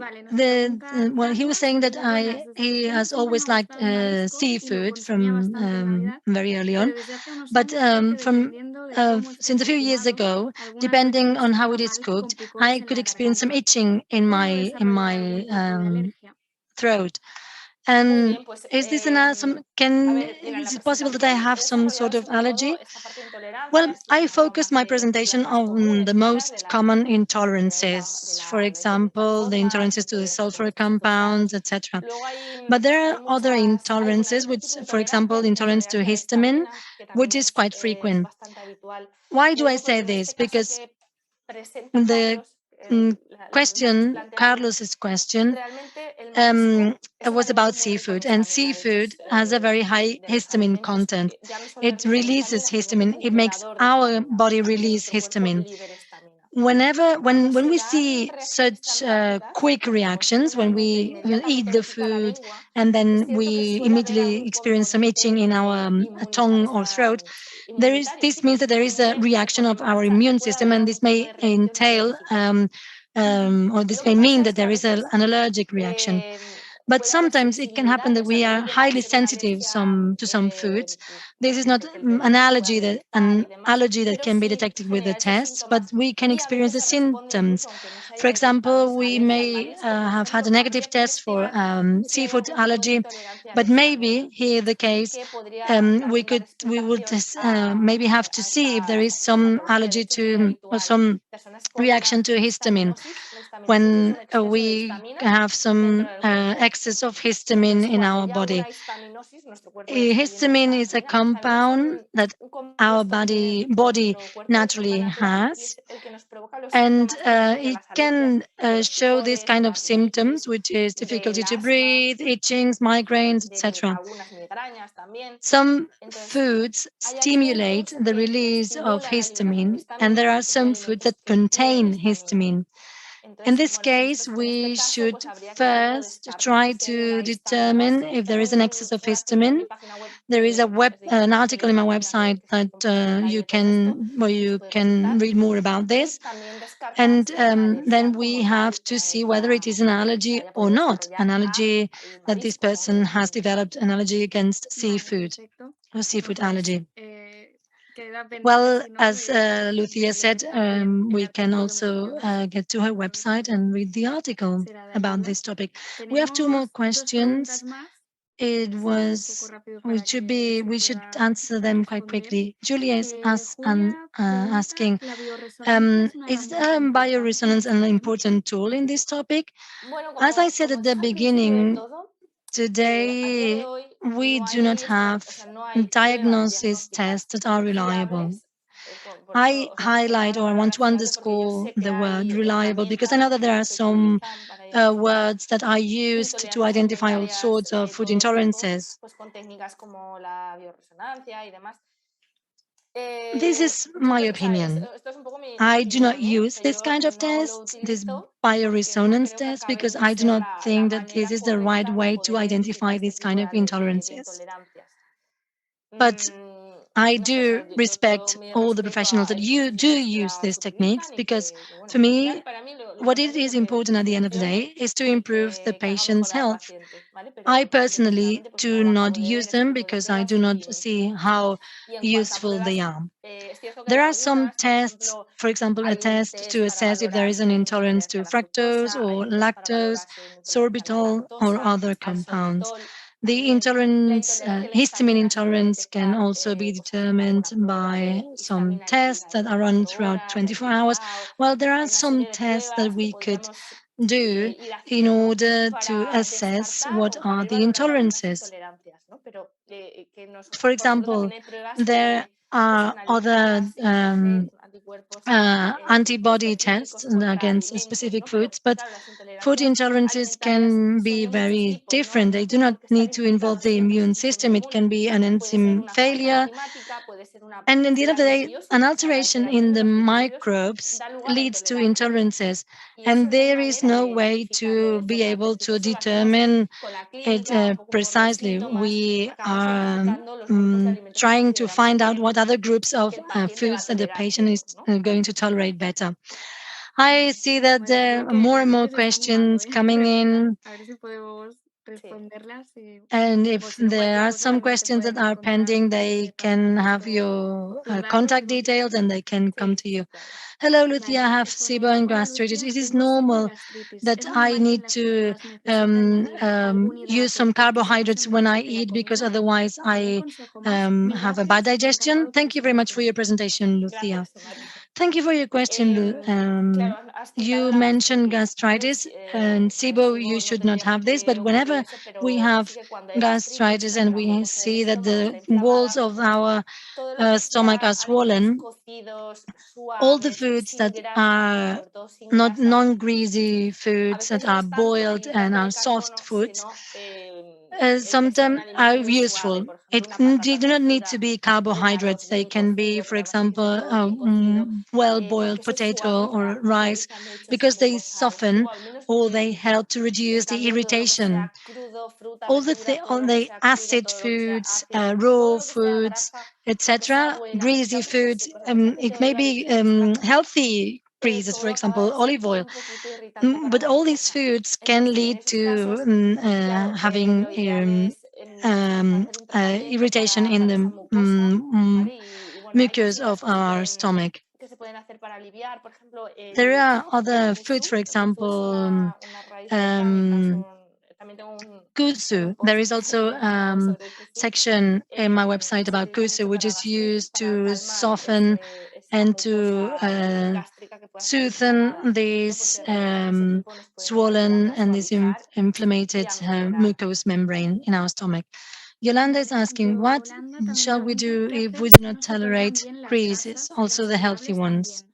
Speaker 1: well, he was saying that he has always liked seafood from very early on, but from since a few years ago, depending on how it is cooked, I could experience some itching in my throat. And is this some can is it possible that I have some sort of allergy? Well, I focused my presentation on the most common intolerances, for example, the intolerances to the sulfur compounds, etc. But there are other intolerances, which, for example, intolerance to histamine, which is quite frequent. Why do I say this? Because the question, Carlos's question, it was about seafood, and seafood has a very high histamine content. It releases histamine. It makes our body release histamine. When we see such quick reactions, when we eat the food and then we immediately experience some itching in our tongue or throat, this means that there is a reaction of our immune system, and this may entail or this may mean that there is an allergic reaction. But sometimes it can happen that we are highly sensitive to some foods. This is not an allergy that can be detected with the tests, but we can experience the symptoms. For example, we may have had a negative test for seafood allergy, but maybe here the case we would maybe have to see if there is some allergy to or some reaction to histamine when we have some excess of histamine in our body. Histamine is a compound that our body naturally has, and it can show this kind of symptoms, which is difficulty to breathe, itchings, migraines, etc. Some foods stimulate the release of histamine, and there are some foods that contain histamine. In this case, we should first try to determine if there is an excess of histamine. There is an article in my website that where you can read more about this, and then we have to see whether it is an allergy or not, an allergy that this person has developed, an allergy against seafood or seafood allergy. Well, as Lucia said, we can also get to her website and read the article about this topic. We have two more questions. We should answer them quite quickly. Julia is asking, is bioresonance an important tool in this topic? As I said at the beginning, today we do not have diagnosis tests that are reliable. I highlight or I want to underscore the word reliable because I know that there are some words that are used to identify all sorts of food intolerances. This is my opinion. I do not use this kind of tests, this bioresonance test, because I do not think that this is the right way to identify these kind of intolerances. But I do respect all the professionals that you do use these techniques because for me, what it is important at the end of the day is to improve the patient's health. I personally do not use them because I do not see how useful they are. There are some tests, for example, a test to assess if there is an intolerance to fructose or lactose, sorbitol, or other compounds. The intolerance, histamine intolerance, can also be determined by some tests that are run throughout 24 hours. Well, there are some tests that we could do in order to assess what are the intolerances. For example, there are other antibody tests against specific foods, but food intolerances can be very different. They do not need to involve the immune system. It can be an enzyme failure. And in the end of the day, an alteration in the microbes leads to intolerances. And there is no way to be able to determine it precisely. We are trying to find out what other groups of foods that the patient is going to tolerate better. I see that there are more and more questions coming in.
Speaker 2: Sí.
Speaker 1: And if there are some questions that are pending, they can have your contact details and they can come
Speaker 2: Sí,
Speaker 1: to
Speaker 2: sí,
Speaker 1: you.
Speaker 2: sí, claro.
Speaker 1: Hello, Lucia, I have SIBO and gastritis. It is normal that I need to use some carbohydrates when I eat because otherwise I have a bad digestion. Thank you very much for your presentation, Lucia.
Speaker 2: Gracias, Mari.
Speaker 1: Thank you for your question.
Speaker 2: Claro, has citado
Speaker 1: You
Speaker 2: la
Speaker 1: mentioned
Speaker 2: gastritis, ¿vale?
Speaker 1: gastritis and
Speaker 2: En
Speaker 1: SIBO. You
Speaker 2: SIBO no
Speaker 1: should not
Speaker 2: tendría por
Speaker 1: have this, but
Speaker 2: qué ocurrir
Speaker 1: whenever
Speaker 2: eso,
Speaker 1: we
Speaker 2: pero sí
Speaker 1: have
Speaker 2: que cuando hay gastritis,
Speaker 1: gastritis and
Speaker 2: cuando la
Speaker 1: we
Speaker 2: mucosa del
Speaker 1: see that
Speaker 2: estómago
Speaker 1: the
Speaker 2: está
Speaker 1: walls
Speaker 2: inflamada,
Speaker 1: of our
Speaker 2: todo lo que
Speaker 1: stomach
Speaker 2: sea
Speaker 1: are
Speaker 2: alimentos
Speaker 1: swollen,
Speaker 2: cocidos,
Speaker 1: all the
Speaker 2: suaves,
Speaker 1: foods
Speaker 2: sin
Speaker 1: that
Speaker 2: grasa,
Speaker 1: are
Speaker 2: sobre todo sin
Speaker 1: not
Speaker 2: grasa,
Speaker 1: non-greasy
Speaker 2: a
Speaker 1: foods that
Speaker 2: veces no
Speaker 1: are
Speaker 2: es tanto
Speaker 1: boiled
Speaker 2: el
Speaker 1: and
Speaker 2: hidrato
Speaker 1: are
Speaker 2: de
Speaker 1: soft
Speaker 2: carbono,
Speaker 1: foods,
Speaker 2: sino el que sea un
Speaker 1: sometimes are
Speaker 2: alimento muy suave,
Speaker 1: useful.
Speaker 2: por ejemplo,
Speaker 1: It
Speaker 2: una
Speaker 1: they
Speaker 2: patata
Speaker 1: do not need
Speaker 2: cocida,
Speaker 1: to be
Speaker 2: un arroz
Speaker 1: carbohydrates. They
Speaker 2: bien
Speaker 1: can be,
Speaker 2: cocido,
Speaker 1: for
Speaker 2: porque además tiene que
Speaker 1: example,
Speaker 2: ser todo bien cocido, porque
Speaker 1: well-boiled
Speaker 2: eso es suave,
Speaker 1: potato
Speaker 2: o
Speaker 1: or
Speaker 2: sea,
Speaker 1: rice,
Speaker 2: suaviza mucho esa
Speaker 1: because they
Speaker 2: mucosa,
Speaker 1: soften
Speaker 2: o al menos
Speaker 1: or they help to
Speaker 2: en
Speaker 1: reduce the
Speaker 2: cambio, todo lo que
Speaker 1: irritation.
Speaker 2: sea crudo, fruta,
Speaker 1: All
Speaker 2: verdura, todo
Speaker 1: all
Speaker 2: lo que
Speaker 1: the
Speaker 2: sea crudo,
Speaker 1: acid
Speaker 2: todo lo que sea
Speaker 1: foods,
Speaker 2: ácido, todo
Speaker 1: raw
Speaker 2: lo que sea
Speaker 1: foods,
Speaker 2: grasa, aunque sea
Speaker 1: etc.,
Speaker 2: buena, aunque
Speaker 1: greasy
Speaker 2: aunque sea
Speaker 1: foods.
Speaker 2: súper buena, aunque
Speaker 1: It
Speaker 2: te
Speaker 1: may
Speaker 2: ayude a
Speaker 1: be
Speaker 2: reducir las grasas,
Speaker 1: healthy greases, for
Speaker 2: todo acaba
Speaker 1: example, olive
Speaker 2: siendo
Speaker 1: oil.
Speaker 2: un poquito irritante para
Speaker 1: But
Speaker 2: la
Speaker 1: all these
Speaker 2: mucosa.
Speaker 1: foods can
Speaker 2: Entonces, en
Speaker 1: lead
Speaker 2: esos
Speaker 1: to
Speaker 2: casos, claro,
Speaker 1: having
Speaker 2: lo ideal es hacer un tratamiento
Speaker 1: irritation in
Speaker 2: para
Speaker 1: the
Speaker 2: esa mucosa, ¿vale? Y bueno, hay
Speaker 1: mucus
Speaker 2: cositas
Speaker 1: of our stomach.
Speaker 2: que se pueden hacer para aliviar, por ejemplo,
Speaker 1: There are
Speaker 2: el
Speaker 1: other foods,
Speaker 2: kusu.
Speaker 1: for
Speaker 2: El kusu es
Speaker 1: example,
Speaker 2: una raíz botánica,
Speaker 1: um,
Speaker 2: también tengo un
Speaker 1: kusu. There
Speaker 2: post
Speaker 1: is also
Speaker 2: sobre el kusu.
Speaker 1: section in my website
Speaker 2: Se
Speaker 1: about
Speaker 2: utiliza
Speaker 1: kusu,
Speaker 2: mucho
Speaker 1: which
Speaker 2: para
Speaker 1: is
Speaker 2: gastritis,
Speaker 1: used
Speaker 2: para
Speaker 1: to
Speaker 2: calmar
Speaker 1: soften
Speaker 2: esa
Speaker 1: and to
Speaker 2: mucosa gástrica que pueda estar
Speaker 1: soothen
Speaker 2: inflamada, ¿no?
Speaker 1: these
Speaker 2: Porque remedies de ese tipo nos pueden ayudar
Speaker 1: swollen
Speaker 2: a
Speaker 1: and this
Speaker 2: suavizar y
Speaker 1: inflamed
Speaker 2: a mejorar.
Speaker 1: mucous membrane in our stomach. Yolanda is asking, what shall we do if we do not tolerate creases, also the healthy ones?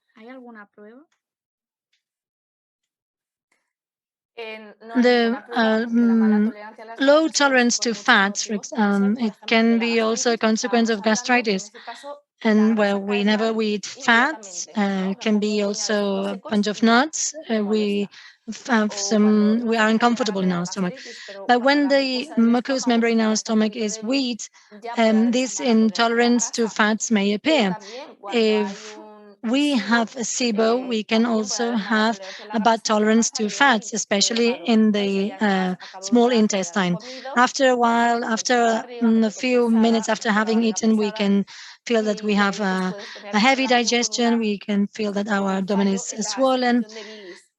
Speaker 2: No hay
Speaker 1: The
Speaker 2: ninguna prueba de la mala tolerancia a las
Speaker 1: low
Speaker 2: grasas
Speaker 1: tolerance
Speaker 2: por
Speaker 1: to
Speaker 2: muchos
Speaker 1: fats,
Speaker 2: motivos. Puede ser, por
Speaker 1: it
Speaker 2: ejemplo, de
Speaker 1: can
Speaker 2: la
Speaker 1: be also a
Speaker 2: gastritis que
Speaker 1: consequence
Speaker 2: estábamos
Speaker 1: of
Speaker 2: hablando, y en
Speaker 1: gastritis.
Speaker 2: ese caso la
Speaker 1: And well,
Speaker 2: grasa cae
Speaker 1: whenever
Speaker 2: mal
Speaker 1: we eat fats,
Speaker 2: inmediatamente, ¿no? Me
Speaker 1: can
Speaker 2: como un
Speaker 1: be
Speaker 2: puñado de
Speaker 1: also
Speaker 2: frutos
Speaker 1: a
Speaker 2: secos
Speaker 1: bunch of
Speaker 2: y ya
Speaker 1: nuts.
Speaker 2: me
Speaker 1: We
Speaker 2: molesta.
Speaker 1: have
Speaker 2: O cuando
Speaker 1: some,
Speaker 2: no
Speaker 1: we
Speaker 2: es
Speaker 1: are
Speaker 2: tan
Speaker 1: uncomfortable
Speaker 2: grave
Speaker 1: in
Speaker 2: la
Speaker 1: our stomach.
Speaker 2: gastritis, pero
Speaker 1: But
Speaker 2: cuando
Speaker 1: when
Speaker 2: la
Speaker 1: the
Speaker 2: mucosa del
Speaker 1: mucous
Speaker 2: estómago
Speaker 1: membrane in our
Speaker 2: está a
Speaker 1: stomach
Speaker 2: punto
Speaker 1: is
Speaker 2: de herir,
Speaker 1: weak,
Speaker 2: ya puede haber esa
Speaker 1: this
Speaker 2: mala tolerancia a la
Speaker 1: intolerance to
Speaker 2: grasa.
Speaker 1: fats may
Speaker 2: Pero
Speaker 1: appear.
Speaker 2: también cuando hay
Speaker 1: If
Speaker 2: un
Speaker 1: we have
Speaker 2: SIBO,
Speaker 1: a SIBO, we can
Speaker 2: también puede
Speaker 1: also
Speaker 2: haber mala
Speaker 1: have
Speaker 2: tolerancia a la
Speaker 1: a bad
Speaker 2: grasa, pero
Speaker 1: tolerance
Speaker 2: más a
Speaker 1: to
Speaker 2: nivel
Speaker 1: fats,
Speaker 2: digestivo,
Speaker 1: especially
Speaker 2: raro,
Speaker 1: in
Speaker 2: ¿no? Eso
Speaker 1: the
Speaker 2: ya es más a cabo de un
Speaker 1: small
Speaker 2: rato de haber
Speaker 1: intestine.
Speaker 2: comido,
Speaker 1: After a
Speaker 2: pues
Speaker 1: while,
Speaker 2: sientes mucho
Speaker 1: after
Speaker 2: barriga,
Speaker 1: a
Speaker 2: apetito
Speaker 1: few minutes
Speaker 2: pesada,
Speaker 1: after
Speaker 2: la
Speaker 1: having
Speaker 2: barriga
Speaker 1: eaten, we
Speaker 2: pesada,
Speaker 1: can feel that we
Speaker 2: y
Speaker 1: have
Speaker 2: ahí pues puedes tener
Speaker 1: a heavy
Speaker 2: relación con
Speaker 1: digestion. We can feel that
Speaker 2: con
Speaker 1: our
Speaker 2: un
Speaker 1: abdomen
Speaker 2: fallo
Speaker 1: is
Speaker 2: en la
Speaker 1: swollen.
Speaker 2: secreción de bilis.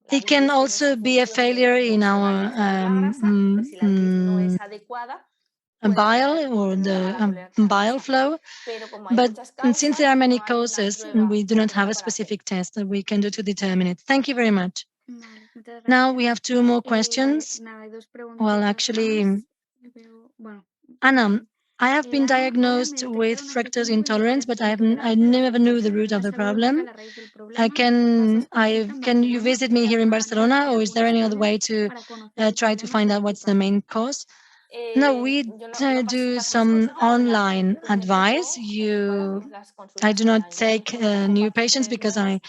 Speaker 2: La
Speaker 1: It can
Speaker 2: bilis tiene esa
Speaker 1: also be a
Speaker 2: función
Speaker 1: failure
Speaker 2: de
Speaker 1: in our
Speaker 2: neutralizar la grasa, entonces si la bilis no es adecuada,
Speaker 1: bile
Speaker 2: puede
Speaker 1: or
Speaker 2: tener
Speaker 1: the
Speaker 2: mala tolerancia a la
Speaker 1: bile
Speaker 2: grasa.
Speaker 1: flow.
Speaker 2: Pero como hay
Speaker 1: But
Speaker 2: muchas
Speaker 1: since there are
Speaker 2: causas,
Speaker 1: many
Speaker 2: no hay una
Speaker 1: causes, we
Speaker 2: prueba
Speaker 1: do not have a
Speaker 2: definitiva para hacer.
Speaker 1: specific test that we can do to determine it. Thank you very much. Now we have two more questions. Well, actually, Anna, I have been diagnosed with fructose intolerance, but I never knew the root of the problem. Can you visit me here in Barcelona, or is there any other way to try to find out what's the main cause? No, we
Speaker 2: Yo no
Speaker 1: do
Speaker 2: paso más
Speaker 1: some
Speaker 2: consulta
Speaker 1: online
Speaker 2: en mi
Speaker 1: advice.
Speaker 2: equipo, hacemos las
Speaker 1: I
Speaker 2: consultas
Speaker 1: do not
Speaker 2: online, ¿vale?
Speaker 1: take
Speaker 2: Entonces yo cojo
Speaker 1: new patients
Speaker 2: pacientes
Speaker 1: because
Speaker 2: nuevos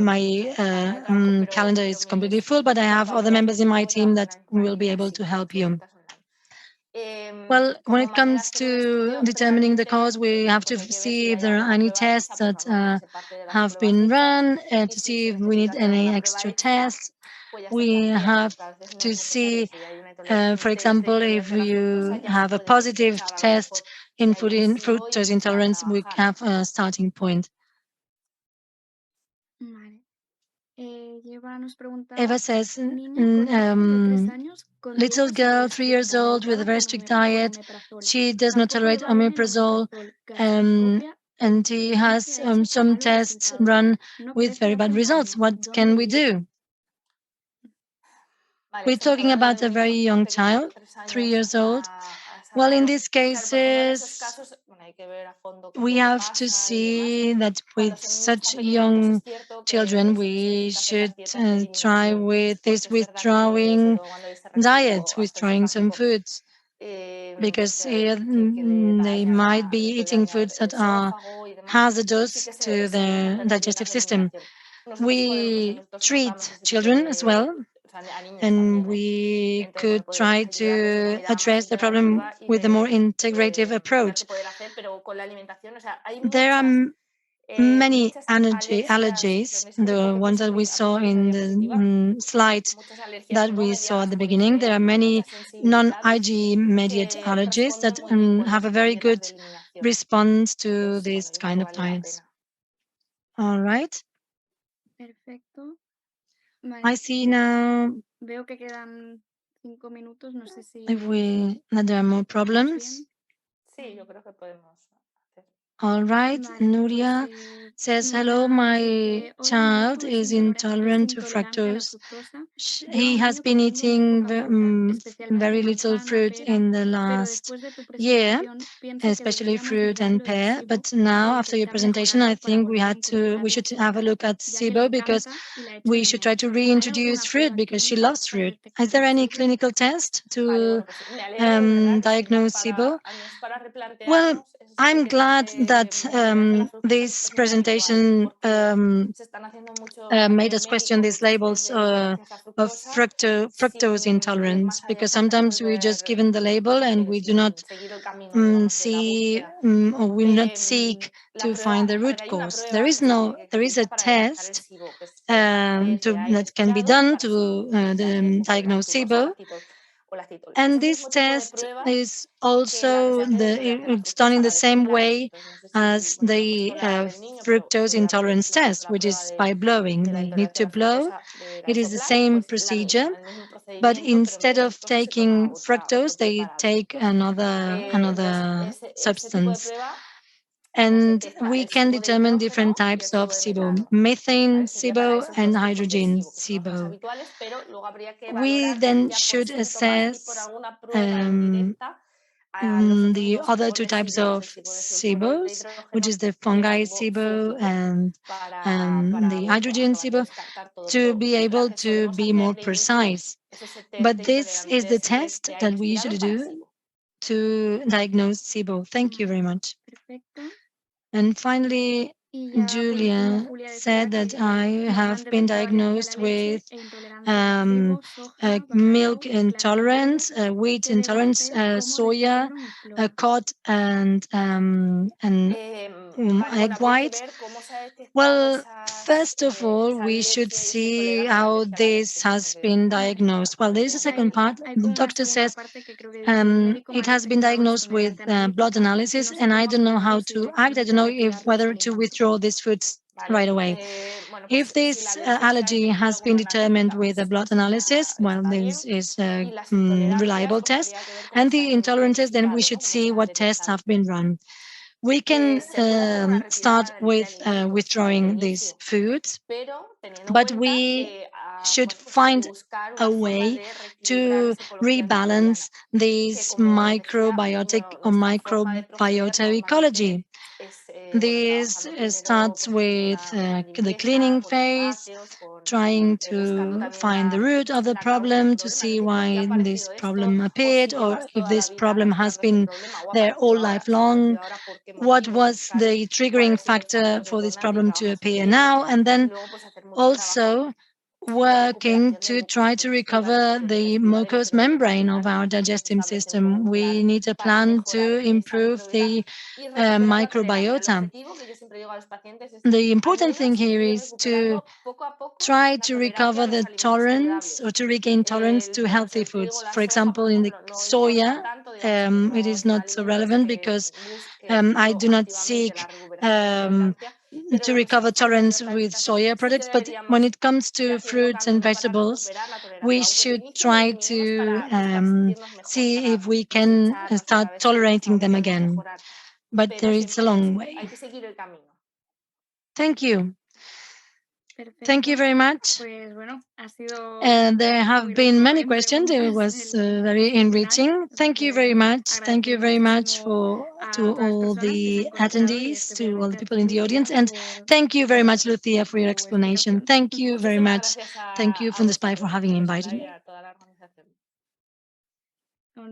Speaker 1: my
Speaker 2: por carga de trabajo,
Speaker 1: calendar
Speaker 2: pero
Speaker 1: is completely full. But I
Speaker 2: por
Speaker 1: have other
Speaker 2: familias
Speaker 1: members in my
Speaker 2: mejor
Speaker 1: team that
Speaker 2: alguna
Speaker 1: will be
Speaker 2: enfermería
Speaker 1: able
Speaker 2: sí,
Speaker 1: to
Speaker 2: pero
Speaker 1: help you.
Speaker 2: consultas online.
Speaker 1: Well, when
Speaker 2: Como
Speaker 1: it
Speaker 2: manera de
Speaker 1: comes
Speaker 2: hacer un
Speaker 1: to
Speaker 2: estudio
Speaker 1: determining the
Speaker 2: previamente,
Speaker 1: cause, we have to
Speaker 2: pues hay que ver si
Speaker 1: see if
Speaker 2: hay
Speaker 1: there are
Speaker 2: alguna
Speaker 1: any
Speaker 2: prueba
Speaker 1: tests
Speaker 2: hecha, pues
Speaker 1: that
Speaker 2: normalmente se parte de las
Speaker 1: have
Speaker 2: pruebas
Speaker 1: been
Speaker 2: hechas,
Speaker 1: run
Speaker 2: y
Speaker 1: to
Speaker 2: si
Speaker 1: see
Speaker 2: se
Speaker 1: if we need
Speaker 2: necesita hacer
Speaker 1: any
Speaker 2: alguna prueba
Speaker 1: extra
Speaker 2: extra,
Speaker 1: tests.
Speaker 2: pues ya se
Speaker 1: We
Speaker 2: plantea,
Speaker 1: have
Speaker 2: porque a veces no es
Speaker 1: to
Speaker 2: necesario.
Speaker 1: see,
Speaker 2: Si hay una
Speaker 1: for
Speaker 2: un test de
Speaker 1: example, if
Speaker 2: intolerancia a la fructosa,
Speaker 1: you
Speaker 2: ya se
Speaker 1: have a
Speaker 2: puede
Speaker 1: positive
Speaker 2: sospechar a lo
Speaker 1: test
Speaker 2: mejor si hay un
Speaker 1: in
Speaker 2: SIBO y
Speaker 1: fructose
Speaker 2: empezar a
Speaker 1: intolerance, we
Speaker 2: trabajar.
Speaker 1: have a starting point. Eva says, little girl, 3 years old, with a very strict diet. She does not tolerate omeprazole, and she has some tests run with very bad results. What can we do?
Speaker 2: Vale,
Speaker 1: We're
Speaker 2: estamos
Speaker 1: talking
Speaker 2: hablando de
Speaker 1: about
Speaker 2: un
Speaker 1: a
Speaker 2: niño
Speaker 1: very young
Speaker 2: pequeño,
Speaker 1: child,
Speaker 2: 3 años,
Speaker 1: 3 years old.
Speaker 2: a esa
Speaker 1: Well,
Speaker 2: edad.
Speaker 1: in these
Speaker 2: Claro, por ejemplo, en esos
Speaker 1: cases,
Speaker 2: casos, bueno, hay que ver a fondo qué es
Speaker 1: we
Speaker 2: lo que
Speaker 1: have to
Speaker 2: pasa y demás.
Speaker 1: see that
Speaker 2: Cuando
Speaker 1: with
Speaker 2: son niños
Speaker 1: such
Speaker 2: tan pequeñitos es
Speaker 1: young
Speaker 2: cierto que
Speaker 1: children,
Speaker 2: sí que se
Speaker 1: we
Speaker 2: necesita hacer
Speaker 1: should
Speaker 2: las dietas de
Speaker 1: try
Speaker 2: eliminación,
Speaker 1: with
Speaker 2: porque
Speaker 1: this
Speaker 2: es verdad que, sobre
Speaker 1: withdrawing
Speaker 2: todo cuando hay ese
Speaker 1: diets,
Speaker 2: reflujo
Speaker 1: withdrawing some
Speaker 2: gastroesofágico,
Speaker 1: foods,
Speaker 2: pues
Speaker 1: because
Speaker 2: que le
Speaker 1: they
Speaker 2: daña
Speaker 1: might be
Speaker 2: le puede
Speaker 1: eating
Speaker 2: dañar
Speaker 1: foods
Speaker 2: el
Speaker 1: that are
Speaker 2: esófago y demás, sí
Speaker 1: hazardous
Speaker 2: que
Speaker 1: to
Speaker 2: se deben
Speaker 1: the
Speaker 2: hacer las
Speaker 1: digestive
Speaker 2: dietas de
Speaker 1: system.
Speaker 2: eliminación. Nosotros podemos,
Speaker 1: We
Speaker 2: nosotros tratamos
Speaker 1: treat
Speaker 2: ese tipo
Speaker 1: children as well,
Speaker 2: o sea, a niños
Speaker 1: and
Speaker 2: también, ¿eh?
Speaker 1: we
Speaker 2: Entonces, bueno,
Speaker 1: could
Speaker 2: podremos
Speaker 1: try
Speaker 2: ayudarles de
Speaker 1: to
Speaker 2: comida más
Speaker 1: address the problem
Speaker 2: integrativa y
Speaker 1: with a more integrative
Speaker 2: de ver
Speaker 1: approach.
Speaker 2: qué poder hacer, pero con la alimentación, o sea, hay
Speaker 1: There
Speaker 2: muchas
Speaker 1: are many allergies, the ones that we saw in the slide that we saw at the beginning. There are many non-IgE mediated allergies that have a very good response to these kind of diets. All right.
Speaker 3: Perfecto.
Speaker 1: I see now
Speaker 3: Veo que quedan 5 minutos, no sé si
Speaker 1: that there are more problems.
Speaker 2: Sí, yo creo que podemos hacer.
Speaker 1: All right, Nuria says, hello, my child is intolerant to fructose. He has been eating very little fruit in the last year, especially fruit and pear. But now, after your presentation, I think we should have a look at SIBO because we should try to reintroduce fruit because she loves fruit. Is there any clinical test to diagnose SIBO? Well, I'm glad that this presentation made us question these labels of fructose intolerance, because sometimes we just given the label and we do not see or we not seek to find the root cause. There is a test that can be done to diagnose SIBO. And this test is also it's done in the same way as the fructose intolerance test, which is by blowing. They need to blow. It is the same procedure, but instead of taking fructose, they take another substance. And we can determine different types of SIBO: methane SIBO and hydrogen SIBO. We then should assess the other two types of SIBOs, which is the fungi SIBO and the hydrogen SIBO, to be able to be more precise. But this is the test that we usually do to diagnose SIBO. Thank you very much.
Speaker 3: Perfecto.
Speaker 1: And finally, Julia said that I have been diagnosed with milk intolerance, wheat intolerance, soya, cod, and egg white. Well, first of all, we should see how this has been diagnosed. Well, there is a second part. The doctor says it has been diagnosed with blood analysis, and I don't know how to act. I don't know if whether to withdraw these foods right away. If this allergy has been determined with a blood analysis, well, this is a reliable test. And the intolerances, then we should see what tests have been run. We can start with withdrawing these foods, but we should find a way to rebalance this microbiotic or microbiota ecology. This starts with the cleaning phase, trying to find the root of the problem to see why this problem appeared, or if this problem has been there all life long. What was the triggering factor for this problem to appear now? And then also working to try to recover the mucous membrane of our digestive system. We need a plan to improve the microbiota. The important thing here is to try to recover the tolerance or to regain tolerance to healthy foods. For example, in the soya, it is not so relevant because I do not seek to recover tolerance with soya products. But when it comes to fruits and vegetables, we should try to see if we can start tolerating them again. But there is a long way. Thank you. Thank you very much. There have been many questions. It was very enriching. Thank you very much. Thank you very much to all the attendees, to all the people in the audience, and thank you very much, Lucia, for your explanation. Thank you very much. Thank you, Fundesplai, for having invited me.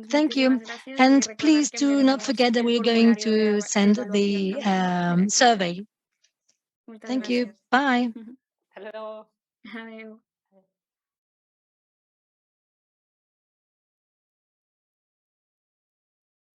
Speaker 1: Thank you. And please do not forget that we're going to send the survey. Thank you. Bye.
Speaker 2: Hello.
Speaker 3: Adiós.